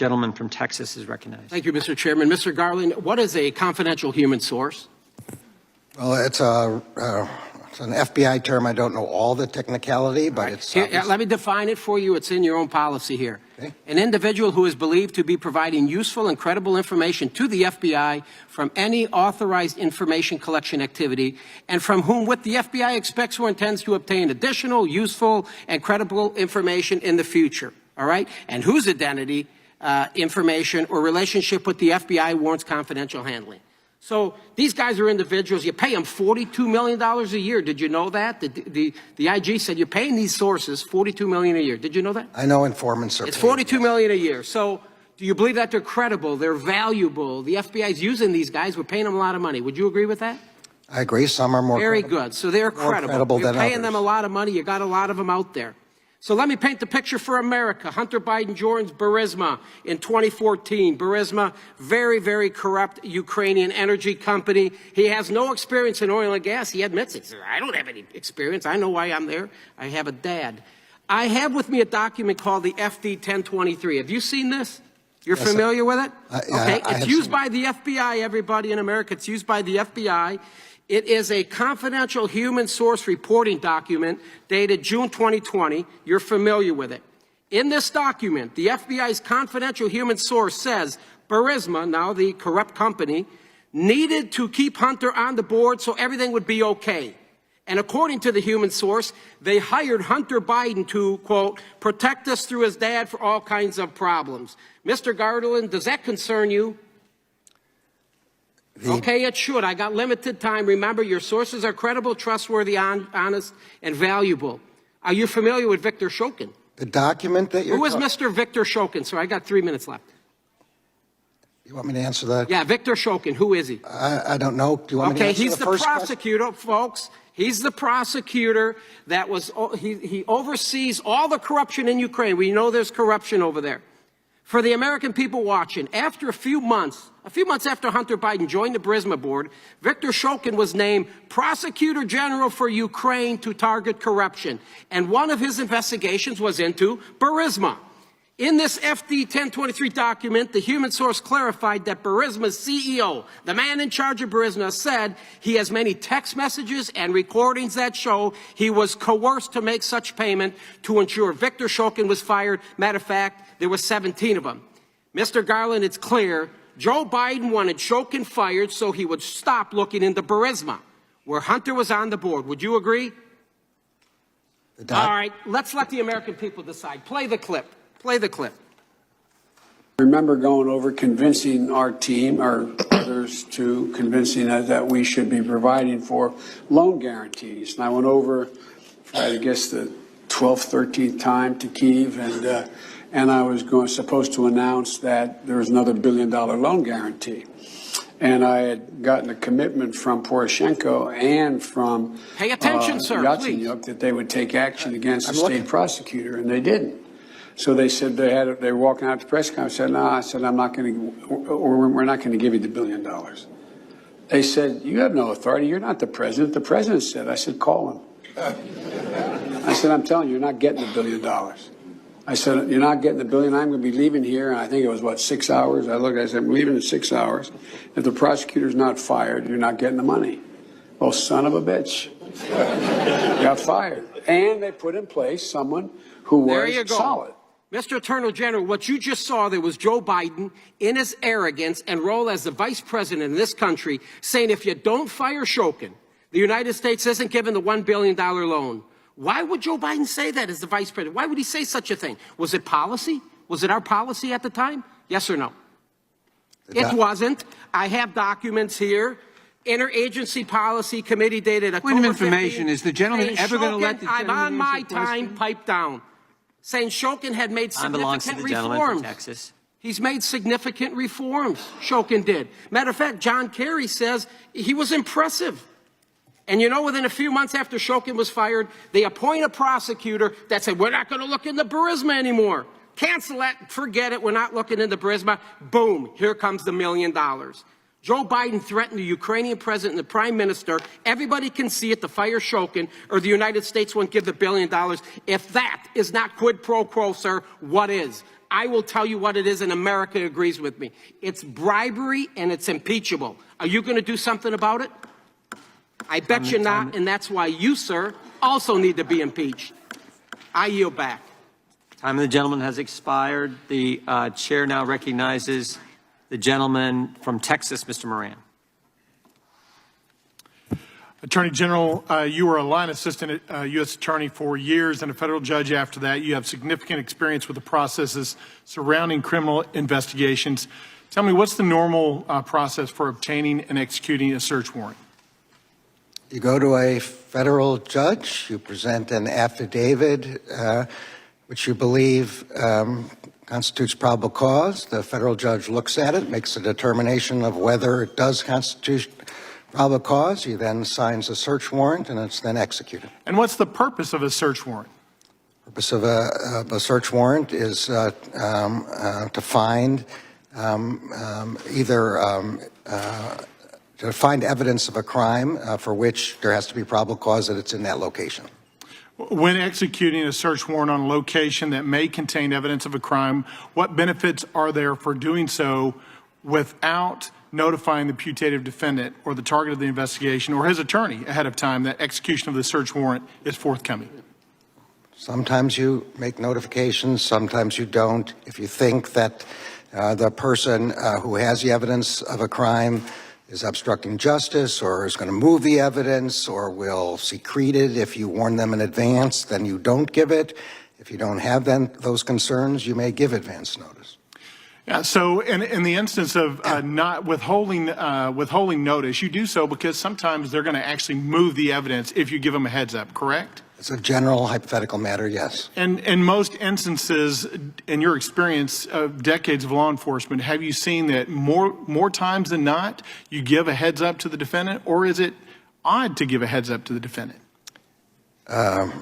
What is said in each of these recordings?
Gentleman from Texas is recognized. Thank you, Mr. Chairman. Mr. Garland, what is a confidential human source? Well, it's an FBI term. I don't know all the technicality, but it's... Here, let me define it for you. It's in your own policy here. Okay. An individual who is believed to be providing useful and credible information to the FBI from any authorized information collection activity and from whom what the FBI expects or intends to obtain additional, useful, and credible information in the future. All right? And whose identity, information, or relationship with the FBI warrants confidential handling. So these guys are individuals. You pay them $42 million a year. Did you know that? The IG said you're paying these sources $42 million a year. Did you know that? I know informants are It's paid, $42 million a year. So do you believe that they're credible? They're valuable. The FBI is using these guys. We're paying them a lot of money. Would you agree with that? I agree. Some are more Very credible. good. So they're credible. You're paying them a lot of money. You got a lot of them out there. So let me paint the picture for America. Hunter Biden joins Burisma in 2014. Burisma, very, very corrupt Ukrainian energy company. He has no experience in oil and gas. He admits it. He says, I don't have any experience. I know why I'm there. I have a dad. I have with me a document called the FD 1023. Have you seen this? You're familiar with it? Okay. It's used by the FBI, everybody in America. It's used by the FBI. It is a confidential human source reporting document dated June 2020. You're familiar with it. In this document, the FBI's confidential human source says Burisma, now the corrupt company, needed to keep Hunter on the board so everything would be okay. And according to the human source, they hired Hunter Biden to, quote, protect us through his dad for all kinds of problems. Mr. Garland, does that concern you? Okay, it should. I got limited time. Remember, your sources are credible, trustworthy, honest, and valuable. Are you familiar with Victor Shokin? The document that you're... Who is Mr. Victor Shokin? So I got 3 minutes left. You want me to answer that? Yeah, Victor Shokin. Who is he? I don't know. Do you want me to answer he's the the first prosecutor, folks. He's the prosecutor that was, he oversees all the corruption in Ukraine. We know there's corruption over there. For the American people watching, after a few months after Hunter Biden joined the Burisma board, Victor Shokin was named Prosecutor General for Ukraine to target corruption. And one of his investigations was into Burisma. In this FD 1023 document, the human source clarified that Burisma's CEO, the man in charge of Burisma, said he has many text messages and recordings that show he was coerced to make such payment to ensure Victor Shokin was fired. Matter of fact, there were 17 of them. Mr. Garland, it's clear Joe Biden wanted Shokin fired so he would stop looking into Burisma, where Hunter was on the board. Would you agree? All right, let's let the American people decide. Play the clip. Play the clip. I remember going over convincing our team, or others, to convincing us that we should be providing for loan guarantees. And I went over, I guess, the 12th, 13th time to Kyiv, and I was supposed to announce that there was another $1 billion loan guarantee. And I had gotten a commitment from Poroshenko and from Pay attention, sir, Yatsenyuk that they would take action against the state prosecutor, and they didn't. So they said they were walking out to the press conference. I said, no, I said, I'm not going to, or we're not going to give you the $1 billion. They said, you have no authority. You're not the president. The president said. I said, call him. I said, I'm telling you, you're not getting the $1 billion. I said, you're not getting the $1 billion. I'm going to be leaving here. And I think it was, what, 6 hours? I looked, I said, I'm leaving in 6 hours. If the prosecutor's not fired, you're not getting the money. Well, son of a bitch. Got fired. And they put in place someone who was solid. Mr. Attorney General, what you just saw there was Joe Biden in his arrogance and role as the vice president of this country saying if you don't fire Shokin, the United States isn't given the $1 billion loan. Why would Joe Biden say that as the vice president? Why would he say such a thing? Was it policy? Was it our policy at the time? Yes or no? It wasn't. I have documents here. Interagency Policy Committee dated October 15th. Point of information, is the gentleman ever going to let the gentleman I'm on my answer time, pipe down. Saying Shokin had made significant reforms. Texas. He's made significant reforms, Shokin did. Matter of fact, John Kerry says he was impressive. And you know, within a few months after Shokin was fired, they appoint a prosecutor that said, we're not going to look into Burisma anymore. Cancel that, forget it, we're not looking into Burisma. Boom, here comes the $1 million. Joe Biden threatened the Ukrainian president and the prime minister, everybody can see it, to fire Shokin, or the United States won't give the $1 billion. If that is not quid pro quo, sir, what is? I will tell you what it is, and America agrees with me. It's bribery, and it's impeachable. Are you going to do something about it? I bet you not, and that's why you, sir, also need to be impeached. I yield back. Time of the gentleman has expired. The chair now recognizes the gentleman from Texas, Mr. Moran. Attorney General, you were a line assistant U.S. attorney for years and a federal judge after that. You have significant experience with the processes surrounding criminal investigations. Tell me, what's the normal process for obtaining and executing a search warrant? You go to a federal judge, you present an affidavit which you believe constitutes probable cause. The federal judge looks at it, makes a determination of whether it does constitute probable cause. He then signs a search warrant, and it's then executed. And what's the purpose of a search warrant? The purpose of a search warrant is to find to find evidence of a crime for which there has to be probable cause that it's in that location. When executing a search warrant on a location that may contain evidence of a crime, what benefits are there for doing so without notifying the putative defendant or the target of the investigation or his attorney ahead of time that execution of the search warrant is forthcoming? Sometimes you make notifications, sometimes you don't. If you think that the person who has the evidence of a crime is obstructing justice or is going to move the evidence or will secrete it, if you warn them in advance, then you don't give it. If you don't have those concerns, you may give advance notice. Yeah, so in the instance of not withholding notice, you do so because sometimes they're going to actually move the evidence if you give them a heads up, correct? It's a general hypothetical matter, yes. And in most instances, in your experience of decades of law enforcement, have you seen that more times than not, you give a heads up to the defendant, or is it odd to give a heads up to the defendant? I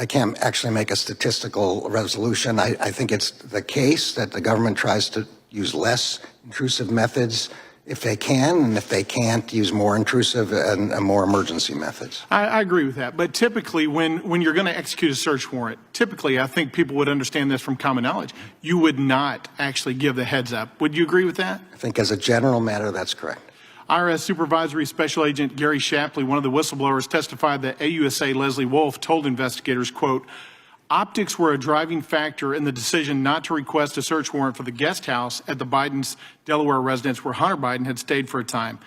can't actually make a statistical resolution. I think it's the case that the government tries to use less intrusive methods if they can, and if they can't, use more intrusive and more emergency methods. I agree with that. But typically, when you're going to execute a search warrant, typically, I think people would understand this from common knowledge, you would not actually give the heads up. Would you agree with that? I think as a general matter, that's correct. IRS Supervisory Special Agent Gary Shapley, one of the whistleblowers, testified that AUSA Leslie Wolf told investigators, quote, optics were a driving factor in the decision not to request a search warrant for the guest house at the Biden's Delaware residence where Hunter Biden had stayed for a time.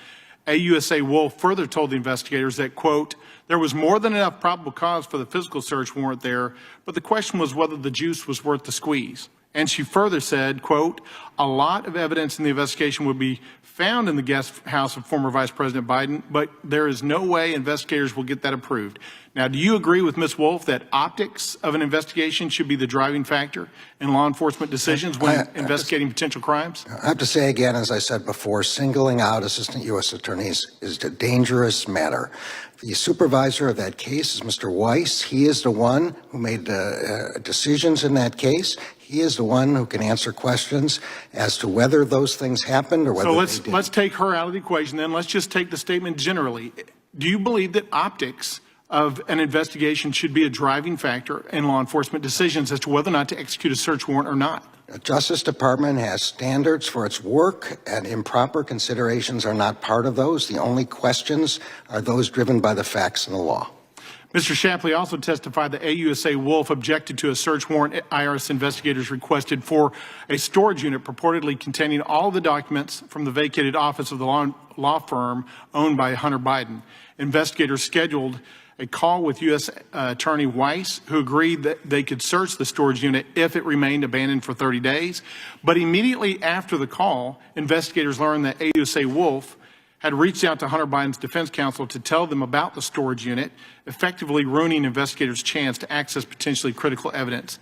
AUSA Wolf further told the investigators that, quote, there was more than enough probable cause for the physical search warrant there, but the question was whether the juice was worth the squeeze. And she further said, quote, a lot of evidence in the investigation would be found in the guest house of former Vice President Biden, but there is no way investigators will get that approved. Now, do you agree with Ms. Wolf that optics of an investigation should be the driving factor in law enforcement decisions when investigating potential crimes? I have to say again, as I said before, singling out assistant U.S. attorneys is a dangerous matter. The supervisor of that case is Mr. Weiss. He is the one who made the decisions in that case. He is the one who can answer questions as to whether those things happened or whether they didn't. So let's take her out of the equation then. Let's just take the statement generally. Do you believe that optics of an investigation should be a driving factor in law enforcement decisions as to whether or not to execute a search warrant or not? The Justice Department has standards for its work, and improper considerations are not part of those. The only questions are those driven by the facts and the law. Mr. Shapley also testified that AUSA Wolf objected to a search warrant IRS investigators requested for a storage unit purportedly containing all the documents from the vacated office of the law firm owned by Hunter Biden. Investigators scheduled a call with U.S. Attorney Weiss, who agreed that they could search the storage unit if it remained abandoned for 30 days. But immediately after the call, investigators learned that AUSA Wolf had reached out to Hunter Biden's defense counsel to tell them about the storage unit, effectively ruining investigators' chance to access potentially critical evidence.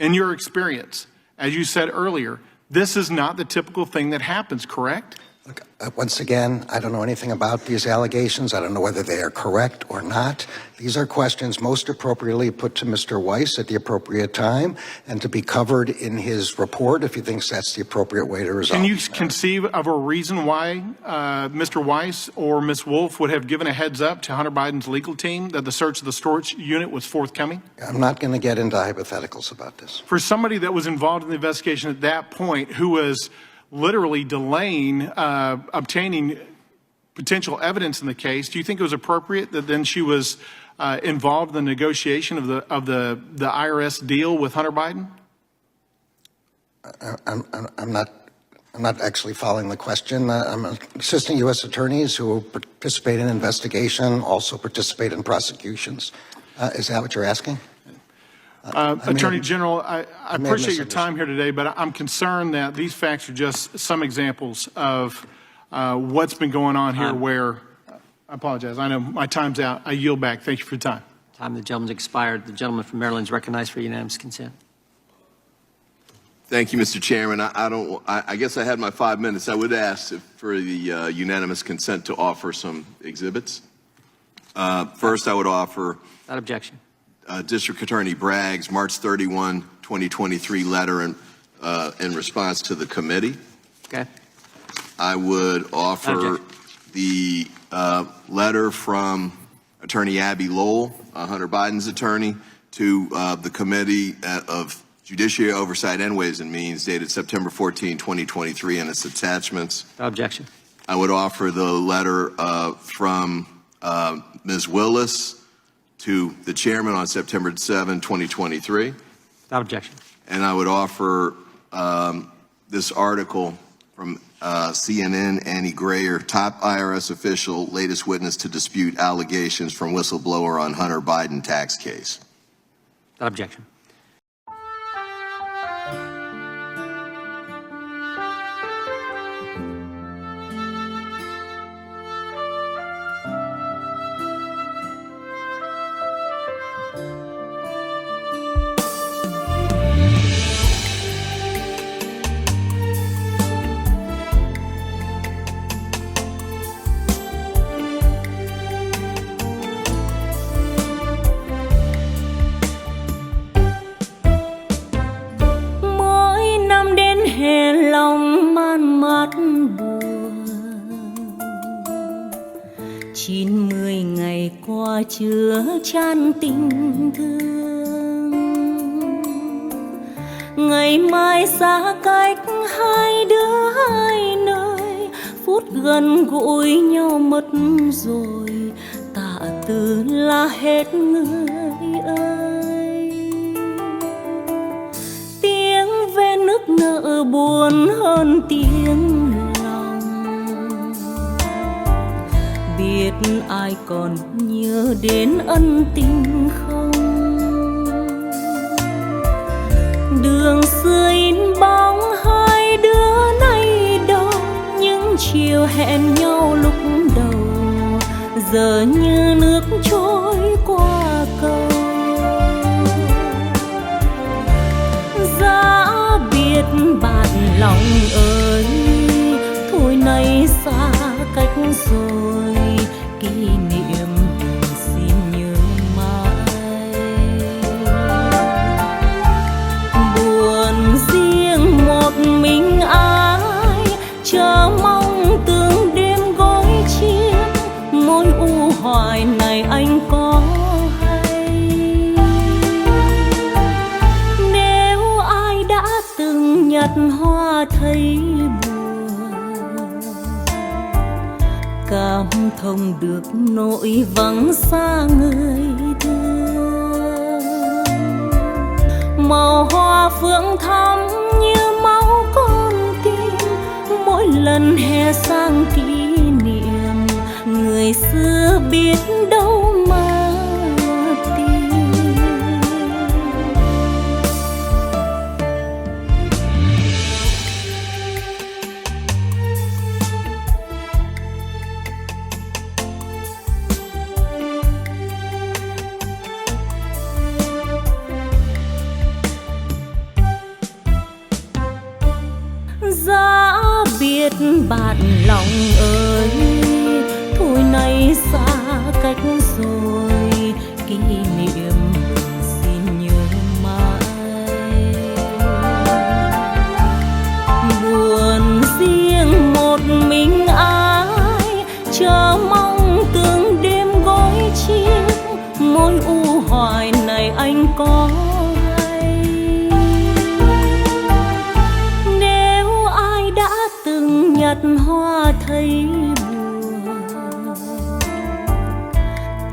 In your experience, as you said earlier, this is not the typical thing that happens, correct? Once again, I don't know anything about these allegations. I don't know whether they are correct or not. These are questions most appropriately put to Mr. Weiss at the appropriate time and to be covered in his report if he thinks that's the appropriate way to resolve. Can you conceive of a reason why Mr. Weiss or Ms. Wolf would have given a heads up to Hunter Biden's legal team that the search of the storage unit was forthcoming? I'm not going to get into hypotheticals about this. For somebody that was involved in the investigation at that point, who was literally delaying obtaining potential evidence in the case, do you think it was appropriate that then she was involved in the negotiation of the IRS deal with Hunter Biden? I'm not actually following the question. I'm assisting U.S. attorneys who participate in investigation, also participate in prosecutions. Is that what you're asking? Attorney General, I appreciate your time here today, but I'm concerned that these facts are just some examples of what's been going on here where, I apologize, I know my time's out. I yield back. Thank you for your time. Time the gentleman's expired. The gentleman from Maryland is recognized for unanimous consent. Thank you, Mr. Chairman. I guess I had my 5 minutes. I would ask for the unanimous consent to offer some exhibits. First, I would offer Without objection. District Attorney Bragg's March 31, 2023 letter in response to the committee. Okay. I would offer the letter from Attorney Abby Lowell, Hunter Biden's attorney, to the Committee of Judiciary Oversight and Ways and Means, dated September 14, 2023, and its attachments. Without objection. I would offer the letter from Ms. Willis to the chairman on September 7, 2023. Without objection. And I would offer this article from CNN, Annie Grayer, top IRS official, latest witness to dispute allegations from whistleblower on Hunter Biden tax case. Without objection. Chứa chan tình thương, ngày mai xa cách hai đứa hai nơi, phút gần gũi nhau mất rồi, tạ từ là hết người ơi. Tiếng ve nức nở buồn hơn tiếng biết ai còn nhớ đến ân tình không? Đường xưa in bóng hai đứa nay đâu, những chiều hẹn nhau lúc đầu giờ như nước trôi qua cầu. Giá biết bạn lòng ơi, thôi nay xa cách rồi, kỷ niệm xin nhớ mãi. Buồn riêng một mình ai, chờ mong từng đêm gối chiếc, mối u hoài này anh có hay? Nếu ai đã từng nhặt hoa thấy cảm thông được nỗi vắng xa người thương. Màu hoa phượng thắm như máu con tim, mỗi lần hè sang kỷ niệm người xưa biết đâu mà tìm. biết bạn lòng ơi, thôi nay xa cách rồi, kỷ niệm xin nhớ mãi. Buồn riêng một mình ai, chờ mong từng đêm gối chiếc, mối u hoài này anh có hay? Nếu ai đã từng nhặt hoa thấy buồn,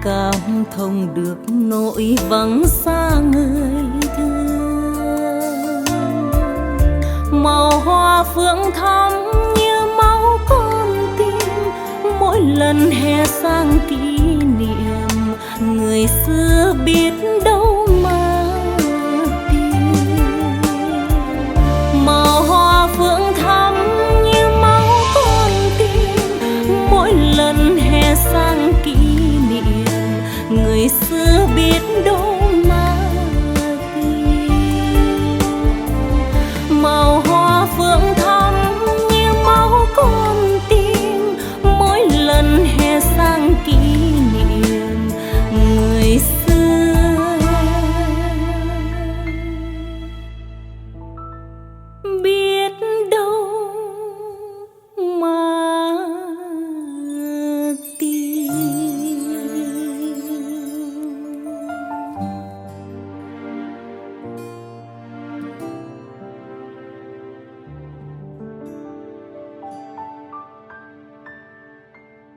cảm thông được nỗi vắng xa người thương. Màu hoa phượng thắm như máu con tim, mỗi lần hè sang kỷ niệm, người xưa biết đâu mà tìm. Màu hoa phượng thắm như máu con tim, mỗi lần hè sang kỷ niệm, người xưa biết đâu mà tìm. Màu hoa phượng thắm như máu con tim, mỗi lần hè sang kỷ niệm, người xưa biết